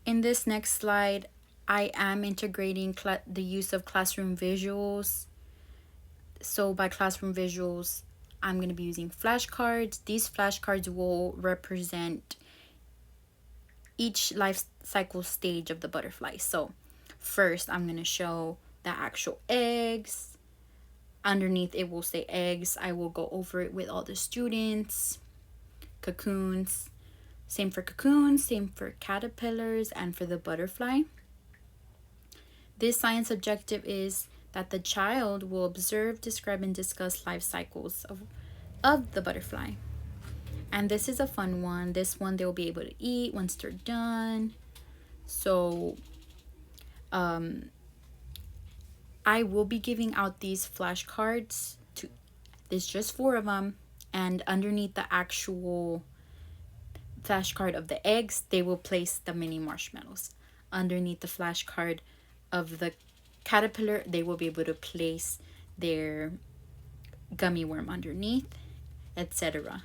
In this next slide, I am integrating the use of classroom visuals. So by classroom visuals, I'm going to be using flashcards. These flashcards will represent each life cycle stage of the butterfly. So first, I'm going to show the actual eggs. Underneath it will say eggs. I will go over it with all the students. Cocoons. Same for cocoons, same for caterpillars, and for the butterfly. This science objective is that the child will observe, describe, and discuss life cycles of the butterfly. And this is a fun one. This one they'll be able to eat once they're done. So I will be giving out these flashcards to there's just 4 of them, and underneath the actual flashcard of the eggs, they will place the mini marshmallows. Underneath the flashcard of the caterpillar, they will be able to place their gummy worm underneath, etc.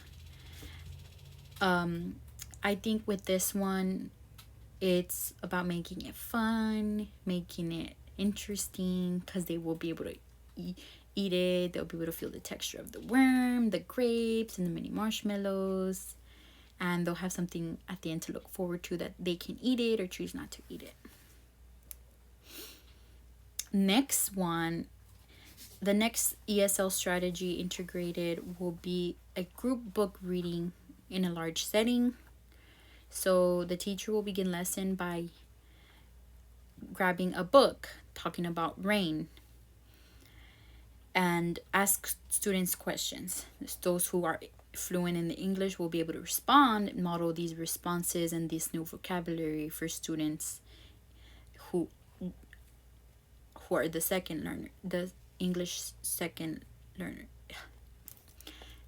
I think with this one, it's about making it fun, making it interesting, because they will be able to eat it. They'll be able to feel the texture of the worm, the grapes, and the mini marshmallows. And they'll have something at the end to look forward to, that they can eat it or choose not to eat it. Next one, the next ESL strategy integrated will be a group book reading in a large setting. So the teacher will begin lesson by grabbing a book talking about rain and ask students questions. Those who are fluent in the English will be able to respond, model these responses and this new vocabulary for students who are the second learner, the English second learner.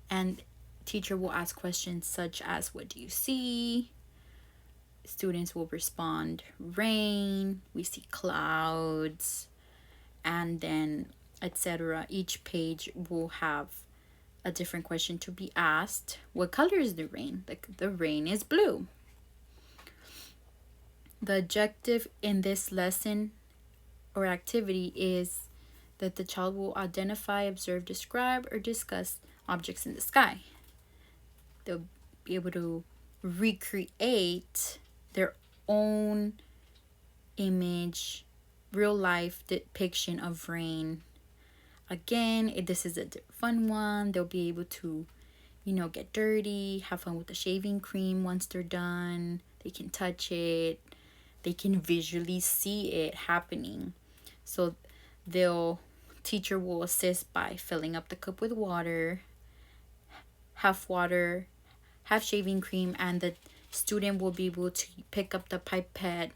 And teacher will ask questions such as, what do you see? Students will respond, rain, we see clouds, and then etc. Each page will have a different question to be asked. What color is the rain? The rain is blue. The objective in this lesson or activity is that the child will identify, observe, describe, or discuss objects in the sky. They'll be able to recreate their own image, real life depiction of rain. Again, this is a fun one. They'll be able to, get dirty, have fun with the shaving cream once they're done. They can touch it. They can visually see it happening. So teacher will assist by filling up the cup with water, half shaving cream, and the student will be able to pick up the pipette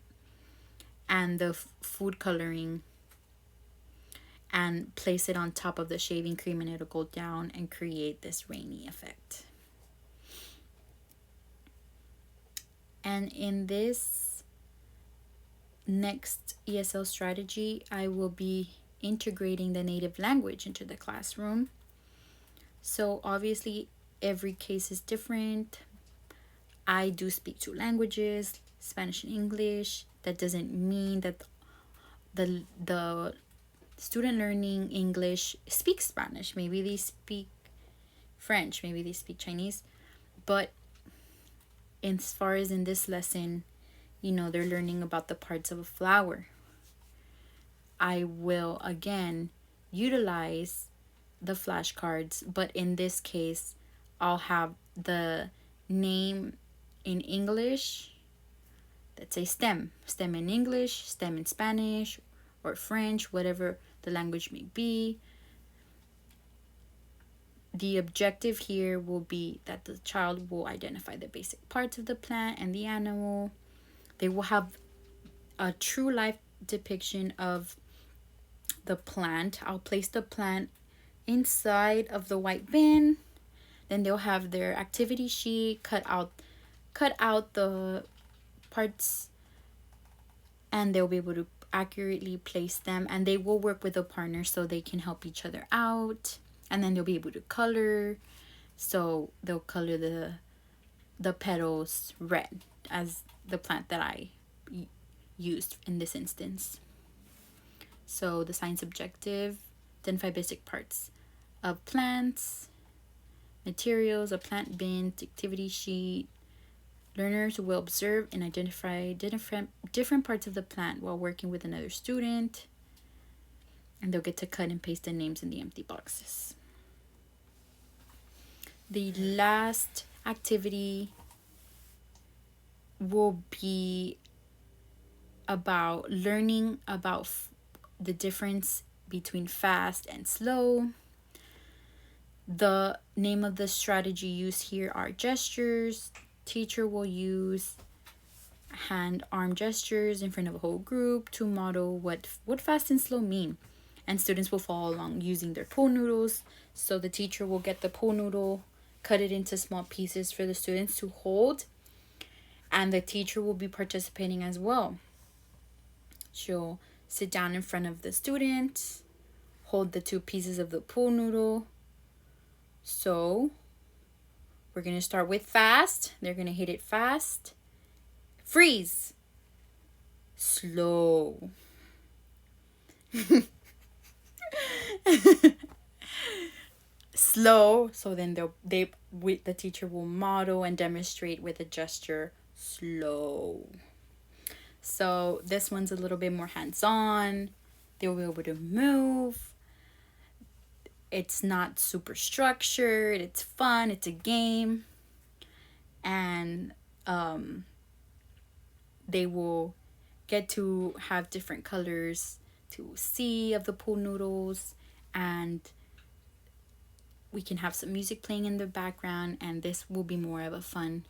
and the food coloring and place it on top of the shaving cream, and it'll go down and create this rainy effect. And in this next ESL strategy, I will be integrating the native language into the classroom. So obviously every case is different. I do speak 2 languages, Spanish and English. That doesn't mean that the student learning English speaks Spanish. Maybe they speak French, maybe they speak Chinese. But as far as in this lesson, they're learning about the parts of a flower. I will again utilize the flashcards, but in this case, I'll have the name in English, let's say STEM in English, STEM in Spanish or French, whatever the language may be. The objective here will be that the child will identify the basic parts of the plant and the animal. They will have a true life depiction of the plant. I'll place the plant inside of the white bin. Then they'll have their activity sheet, cut out the parts, and they'll be able to accurately place them, and they will work with a partner so they can help each other out. And then they'll be able to color, so they'll color the petals red as the plant that I used in this instance. So the science objective: identify basic parts of plants, materials, a plant bin, activity sheet. Learners will observe and identify different parts of the plant while working with another student, and they'll get to cut and paste the names in the empty boxes. The last activity will be about learning about the difference between fast and slow. The name of the strategy used here are gestures. Teacher will use hand-arm gestures in front of a whole group to model what fast and slow mean. And students will follow along using their pool noodles. So the teacher will get the pool noodle, cut it into small pieces for the students to hold. And the teacher will be participating as well. She'll sit down in front of the student, hold the 2 pieces of the pool noodle. So we're going to start with fast. They're going to hit it fast. Freeze. Slow. Slow. So then the teacher will model and demonstrate with a gesture. Slow. So this one's a little bit more hands-on. They'll be able to move. It's not super structured. It's fun. It's a game. And they will get to have different colors to see of the pool noodles, and we can have some music playing in the background, and this will be more of a fun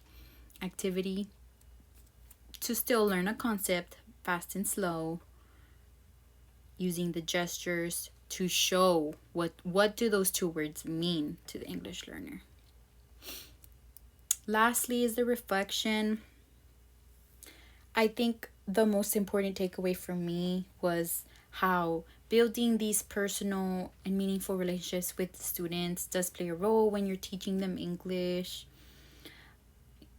activity to still learn a concept fast and slow, using the gestures to show what do those 2 words mean to the English learner. Lastly is the reflection. I think the most important takeaway for me was how building these personal and meaningful relationships with students does play a role when you're teaching them English.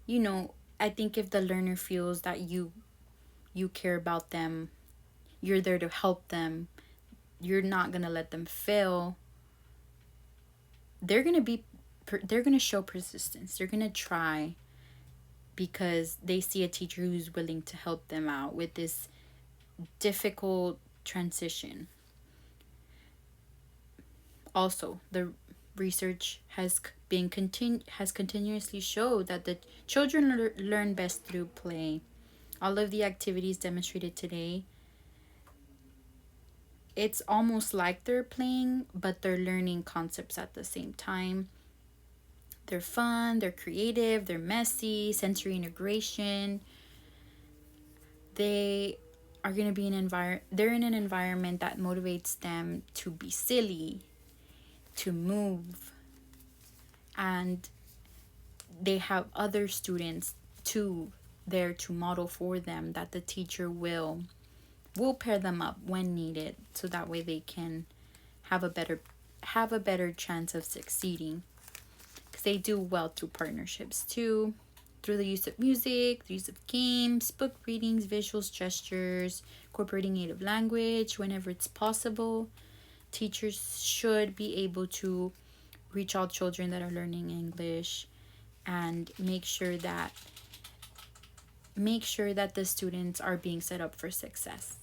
I think if the learner feels that you care about them, you're there to help them, you're not going to let them fail, they're going to show persistence. They're going to try because they see a teacher who's willing to help them out with this difficult transition. Also, the research has continuously showed that the children learn best through play. All of the activities demonstrated today, it's almost like they're playing, but they're learning concepts at the same time. They're fun, they're creative, they're messy, sensory integration. They are going to be they're in an environment that motivates them to be silly, to move, and they have other students too there to model for them, that the teacher will pair them up when needed, so that way they can have a better chance of succeeding, because they do well through partnerships too, through the use of music, the use of games, book readings, visuals, gestures, incorporating native language whenever it's possible. Teachers should be able to reach all children that are learning English and make sure that the students are being set up for success.